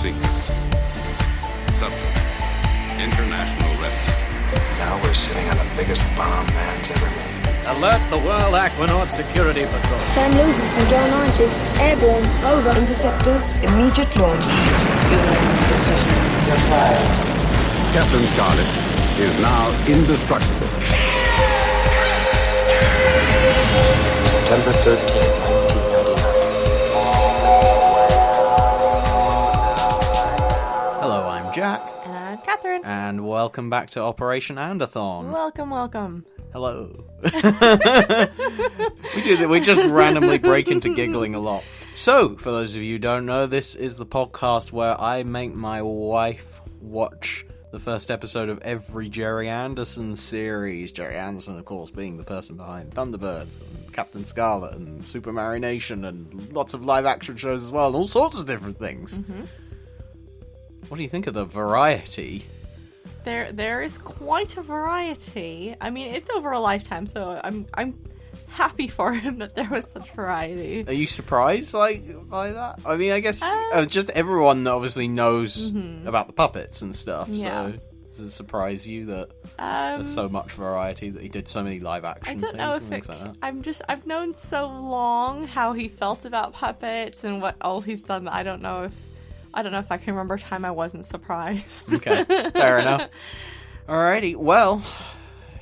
sequence. Subject: International Wrestling. Now we're sitting on the biggest bomb man's ever made. Alert the World Aquanaut Security Patrol. Sam Luton from John 90. Airborne. Over. Interceptors, immediate launch. Captain Scarlet is now indestructible. September 13th, 1999. Hello, I'm Jack. And I'm Catherine. And welcome back to Operation Anderthon. Welcome. Hello. We just randomly break into giggling a lot. So, for those of you who don't know, this is the podcast where I make my wife watch the first episode of every Jerry Anderson series. Jerry Anderson, of course, being the person behind Thunderbirds, and Captain Scarlet, and Super Mario Nation, and lots of live-action shows as well, and all sorts of different things. Mm-hmm. What do you think of the variety? There is quite a variety. I mean, it's over a lifetime, so I'm happy for him that there was such variety. Are you surprised, by that? I mean, I guess just everyone obviously knows about the puppets and stuff. Yeah. So does it surprise you that there's so much variety, that he did so many live action things? I don't know and if things like that? I've known so long how he felt about puppets and what all he's done. I don't know if I can remember a time I wasn't surprised. Okay, fair enough. Alrighty, well,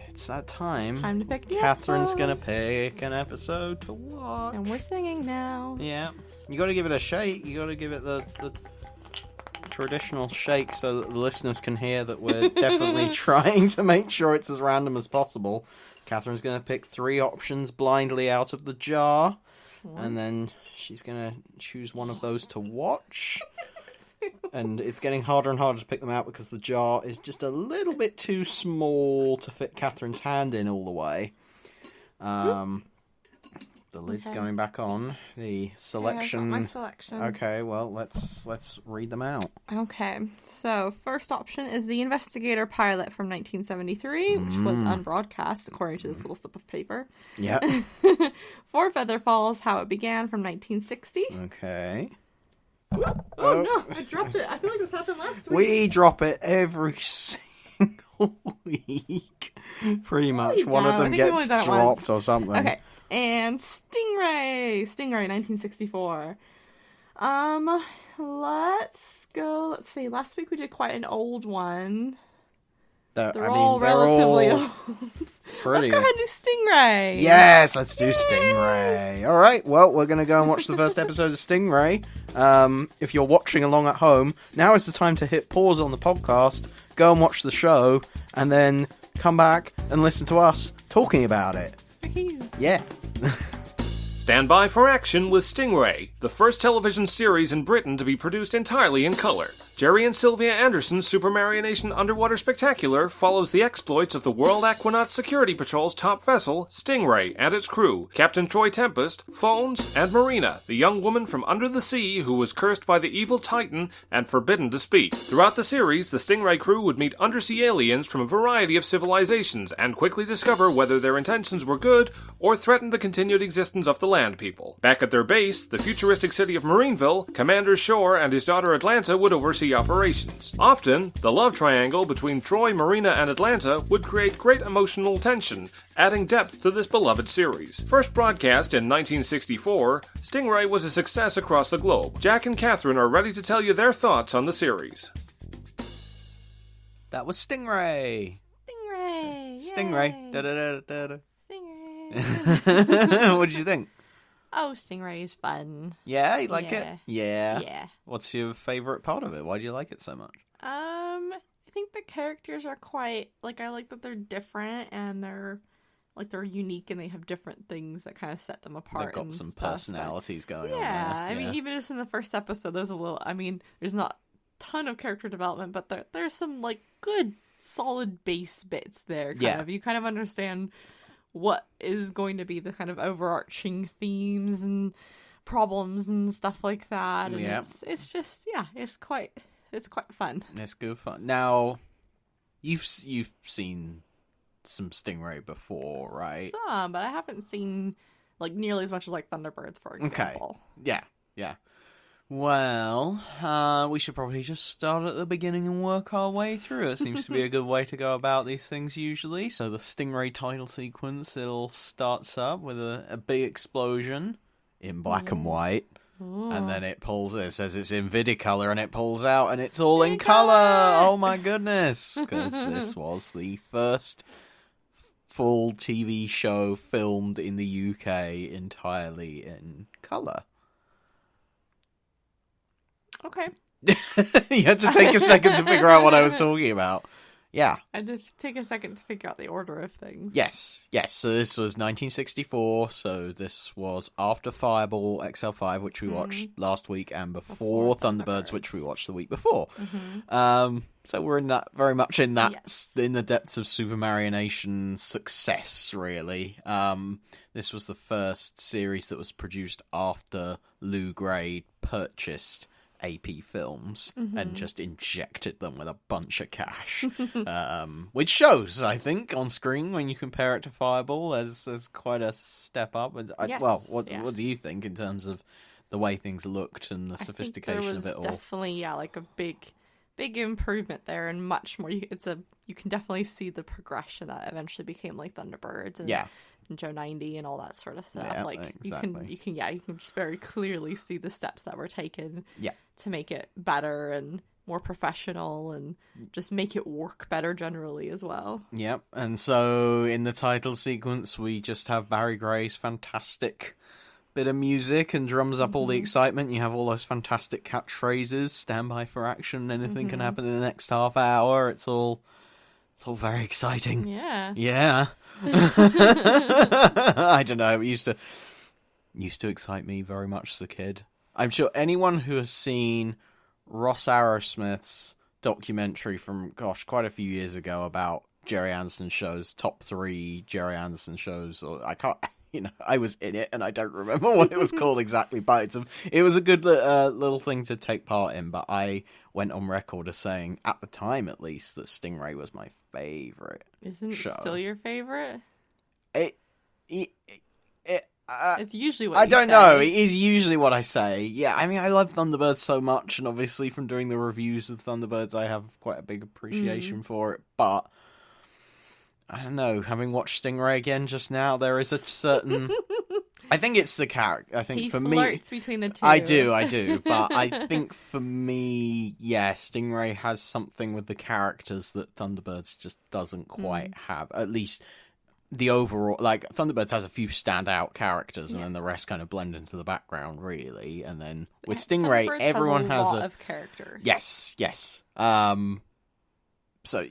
it's that time. Time to pick the Catherine's episode. gonna pick an episode to watch. And we're singing now. Yeah. You gotta give it a shake. You gotta give it the traditional shake so that the listeners can hear that we're definitely trying to make sure it's as random as possible. Catherine's gonna pick 3 options blindly out of the jar. And then she's gonna choose one of those to watch. And it's getting harder and harder to pick them out because the jar is just a little bit too small to fit Catherine's hand in all the way. The lid's going back on. The selection. Okay, I've got my selection. Okay, well, let's read them out. Okay, so first option is the Investigator pilot from 1973, which was unbroadcast according to this little slip of paper. Yeah. For Feather Falls, How It Began from 1960. Okay. Oh no, I dropped it. I feel like this happened last week. We drop it every single week. Pretty much. One of I them think we gets only done it dropped once. or something. Okay, and Stingray, 1964. Let's go. Let's see. Last week we did quite an old one. They're all relatively old. Pretty. Let's go ahead and do Stingray. Yes, let's do Stingray. All right, well, we're going to go and watch the first episode of Stingray. If you're watching along at home, now is the time to hit pause on the podcast, go and watch the show, and then come back and listen to us talking about it. Yeah. Stand by for action with Stingray, the first television series in Britain to be produced entirely in color. Jerry and Sylvia Anderson's Super Mario Nation Underwater Spectacular follows the exploits of the World Aquanaut Security Patrol's top vessel, Stingray, and its crew, Captain Troy Tempest, Phones, and Marina, the young woman from under the sea who was cursed by the evil Titan and forbidden to speak. Throughout the series, the Stingray crew would meet undersea aliens from a variety of civilizations and quickly discover whether their intentions were good or threatened the continued existence of the land people. Back at their base, the futuristic city of Marineville, Commander Shore and his daughter Atlanta would oversee operations. Often, the love triangle between Troy, Marina, and Atlanta would create great emotional tension, adding depth to this beloved series. First broadcast in 1964, Stingray was a success across the globe. Jack and Catherine are ready to tell you their thoughts on the series. That was Stingray. Stingray. Stingray. Da-da-da-da-da. Stingray. What did you think? Oh, Stingray is fun. Yeah, you like Yeah. it? Yeah. Yeah. What's your favourite part of it? Why do you like it so much? I think the characters are quite, I like that they're different and they're unique and they have different things that kind of set them apart. They've got and some stuff, personalities going on yeah, there. I mean, even just in the first episode, there's not a ton of character development, but there's some, good, solid base bits there, kind of. You kind of understand what is going to be the kind of overarching themes and problems and stuff like that. And it's just, it's quite fun. It's good fun. Now, you've seen some Stingray before, right? Some, but I haven't seen nearly as much as Thunderbirds, for example. Okay. Yeah. Well, we should probably just start at the beginning and work our way through. It seems to be a good way to go about these things usually. So the Stingray title sequence, it'll starts up with a big explosion in black and white. And then it says it's in Vidicolor, and it pulls out, and it's all in colour! Oh my goodness! Because this was the first full TV show filmed in the UK entirely in colour. Okay. You had to take a second to figure out what I was talking about. Yeah. I had to take a second to figure out the order of things. Yes. So this was 1964, so this was after Fireball XL5, which we watched last week, and before Thunderbirds, which we watched the week before. So we're very much in the depths of Super Marionation success, really. This was the first series that was produced after Lou Gray purchased AP Films and just injected them with a bunch of cash, which shows, I think, on screen when you compare it to Fireball as quite a step up. What do you think in terms of the way things looked and the sophistication of it all? Definitely, like a big improvement there, and much more. You can definitely see the progression that eventually became like Thunderbirds and Joe 90 and all that sort of stuff. Yeah, like exactly. you can just very clearly see the steps that were taken to make it better and more professional and just make it work better generally as well. Yep. And so in the title sequence we just have Barry Gray's fantastic bit of music and drums up all the excitement. You have all those fantastic catchphrases, stand by for action, anything can happen in the next half hour. It's all very exciting. Yeah. I don't know. It used to excite me very much as a kid. I'm sure anyone who has seen Ross Arrowsmith's documentary from, quite a few years ago about Jerry Anderson shows, top 3 Jerry Anderson shows, or I was in it and I don't remember what it was called exactly, but it was a good little thing to take part in. But I went on record as saying, at the time at least, that Stingray was my favourite. Isn't show. It still your favourite? It's usually what I you don't say. know. It is usually what I say. Yeah, I mean, I love Thunderbirds so much, and obviously from doing the reviews of Thunderbirds, I have quite a big appreciation for it. But I don't know. Having watched Stingray again just now, there is a certain. I think it's the character. I think he for me, flirts between the two. I do. But I think for me, Stingray has something with the characters that Thunderbirds just doesn't quite have. At least the overall, like, Thunderbirds has a few standout characters, and then the rest kind of blend into the background, really. And then with Stingray, everyone has a lot of characters. Yes. So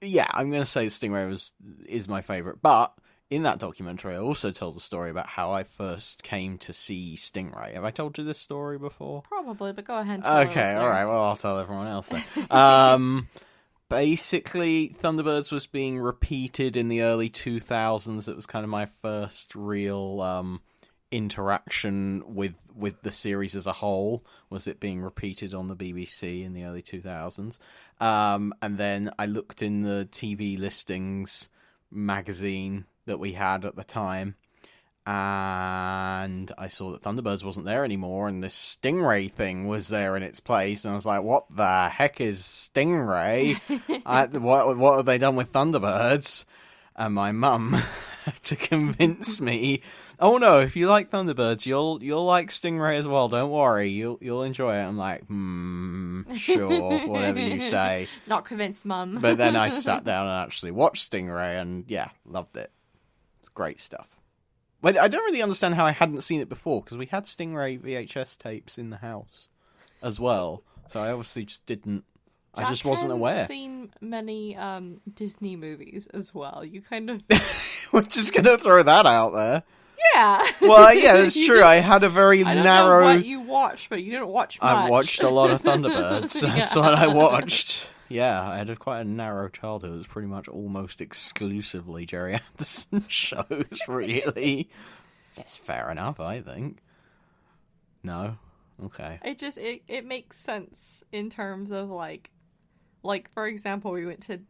yeah, I'm going to say Stingray is my favorite. But in that documentary, I also told the story about how I first came to see Stingray. Have I told you this story before? Probably, but go ahead. Okay, all right. Well, I'll tell everyone else then. Basically, Thunderbirds was being repeated in the early 2000s. It was kind of my first real interaction with the series as a whole, was it being repeated on the BBC in the early 2000s. And then I looked in the TV listings magazine that we had at the time, and I saw that Thunderbirds wasn't there anymore, and this Stingray thing was there in its place, and I was like, what the heck is Stingray? What have they done with Thunderbirds? And my mum had to convince me, oh no, if you like Thunderbirds, you'll like Stingray as well, don't worry, you'll enjoy it. I'm like, sure, whatever you say. Not convinced, Mum. But then I sat down and actually watched Stingray, and yeah, loved it. It's great stuff. But I don't really understand how I hadn't seen it before, because we had Stingray VHS tapes in the house as well. So I obviously just didn't. I just wasn't aware. I've seen many Disney movies as well. You kind of. We're just going to throw that out there. Yeah. Well, yeah, that's true. I had a very narrow. I don't know what you watched, but you didn't watch much. I watched a lot of Thunderbirds. That's what I watched. Yeah, I had quite a narrow childhood. It was pretty much almost exclusively Jerry Anderson shows, really. That's fair enough, I think. No? Okay. It makes sense in terms of, like, for example, we went to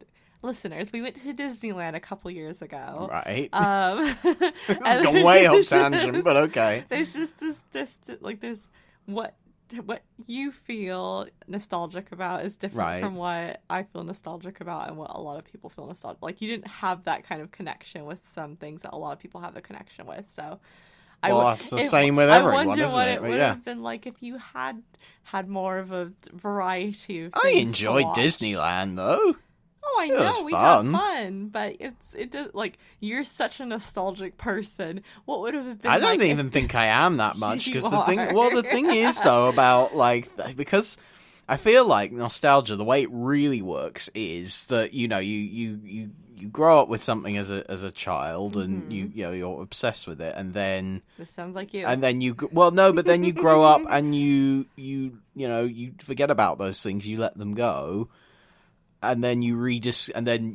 Disneyland a couple years ago. Right. It's gone way off tangent, but okay. There's just this, like, there's what what you feel nostalgic about is different Right. from what I feel nostalgic about and what a lot of people feel nostalgic. Like, you didn't have that kind of connection with some things that a lot of people have the connection with. So, It's the same with everyone, I wonder isn't what it? it But would yeah. have been like if you had more of a variety of I things to enjoyed watch. Disneyland, though. Oh, I It was know, we fun. had fun, but it does, like, you're such a nostalgic person. What would have been I don't like if- even think I am that much, You because are. the thing is, though, about, like, because I feel like nostalgia, the way it really works is that, you grow up with something as a child, and you're obsessed with it, and then This sounds like you. and then you but then you grow up and you forget about those things, you let them go, and then and then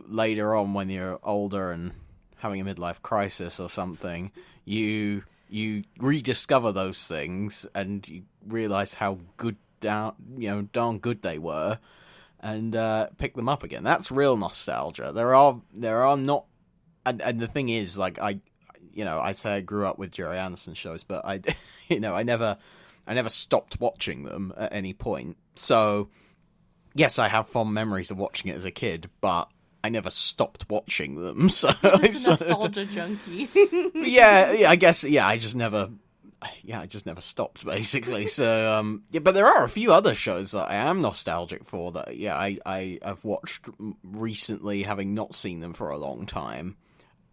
later on, when you're older and having a midlife crisis or something, you rediscover those things and you realize how darn good they were, and pick them up again. That's real nostalgia. There are not, and the thing is, like, I say I grew up with Jerry Anderson shows, but I never stopped watching them at any point. So yes, I have fond memories of watching it as a kid, but I never stopped watching them. So Just a nostalgia junkie. I guess I just never stopped, basically. So but there are a few other shows that I am nostalgic for that I've watched recently, having not seen them for a long time,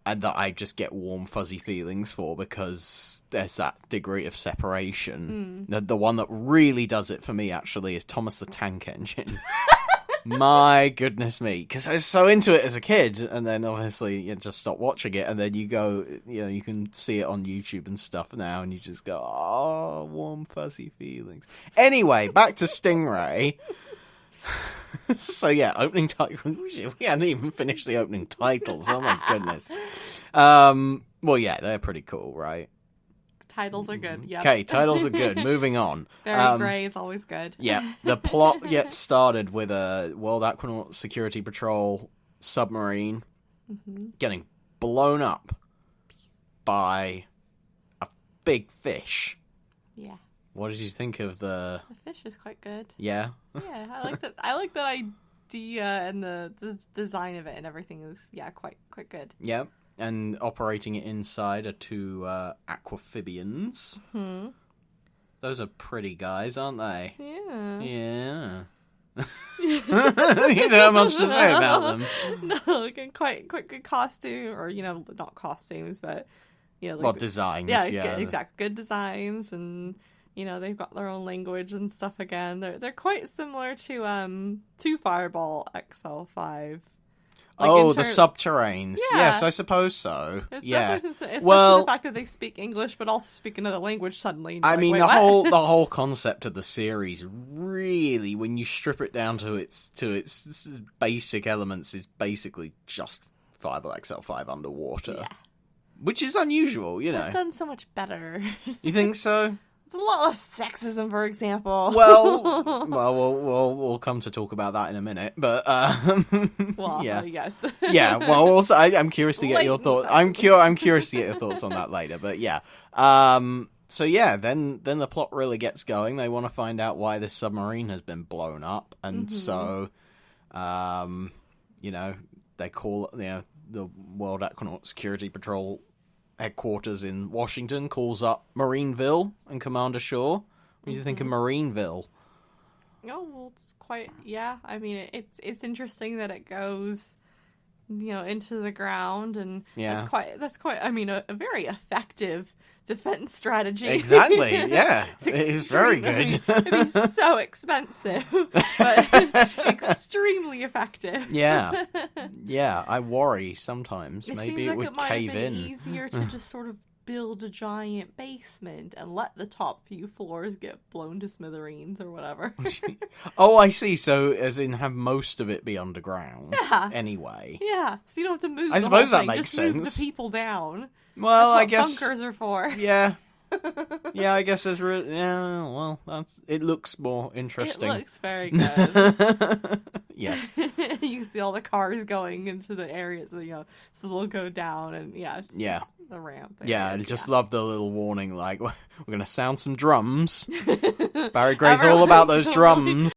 and that I just get warm fuzzy feelings for, because there's that degree of separation. The one that really does it for me, actually, is Thomas the Tank Engine. My goodness me, because I was so into it as a kid, and then obviously you just stop watching it, and then you go, you can see it on YouTube and stuff now, and you just go, oh, warm fuzzy feelings. Anyway, back to Stingray. So yeah, opening title. We hadn't even finished the opening titles. Oh my goodness. Well, yeah, they're pretty cool, right? Titles are good. Yeah. Okay, titles are good. Moving on. Very grey is always good. Yeah, the plot gets started with a World Aquanaut Security Patrol submarine getting blown up by a big fish. Yeah. What did you think of the... The fish is quite good. Yeah? Yeah, I like that. I like that idea, and the design of it and everything is quite good. Yeah, and operating it inside are two aquamphibians. Those are pretty guys, aren't they? Yeah. Yeah. You don't have much to say about them. No, again, quite good costume, or not costumes, but like designs. Yeah, Yeah, exactly. Good designs, and they've got their own language and stuff. Again, they're quite similar to Fireball XL5. Like the subterranes. Yeah. Yes, I suppose so. It's yeah. definitely especially the fact that they speak English, but also speak another language suddenly. And you're I like, mean, wait, the what? the whole concept of the series, really, when you strip it down to its basic elements, is basically just Fireball XL5 underwater, Yeah. which is unusual. They've done so much better. You think so? There's a lot less sexism, for example. Well, we'll come to talk about that in a minute, but yeah, yes. Yeah. Well, also, I'm curious to get your Latent thoughts. sexism. I'm curious to get your thoughts on that later, but yeah. So yeah, then the plot really gets going. They want to find out why this submarine has been blown up, and so, they call the World Aquanaut Security Patrol headquarters in Washington calls up Marineville and Commander Shaw. What do you think of Marineville? Oh, well, it's quite, yeah. I mean, it's interesting that it goes, into the ground, and Yeah. that's quite, I mean, a very effective defense strategy. Exactly, yeah. It is very extreme- good. It'd be so expensive, but extremely effective. Yeah. Yeah, I worry sometimes. It Maybe seems it like would it might cave have been in. easier to just sort of build a giant basement and let the top few floors get blown to smithereens or whatever. Oh, I see. So, as in, have most of it be underground. Yeah. Anyway. Yeah, so you don't have to move. I the suppose whole that thing. makes Just move sense. the people down. Well, That's what I guess. bunkers are for. Yeah. Yeah, I guess it's really... Yeah, well, it looks more interesting. It looks very good. Yes. You can see all the cars going into the areas, so they'll go down, and it's the ramp. Yeah, I just love the little warning, like, we're going to sound some drums. Barry Gray's all about those drums.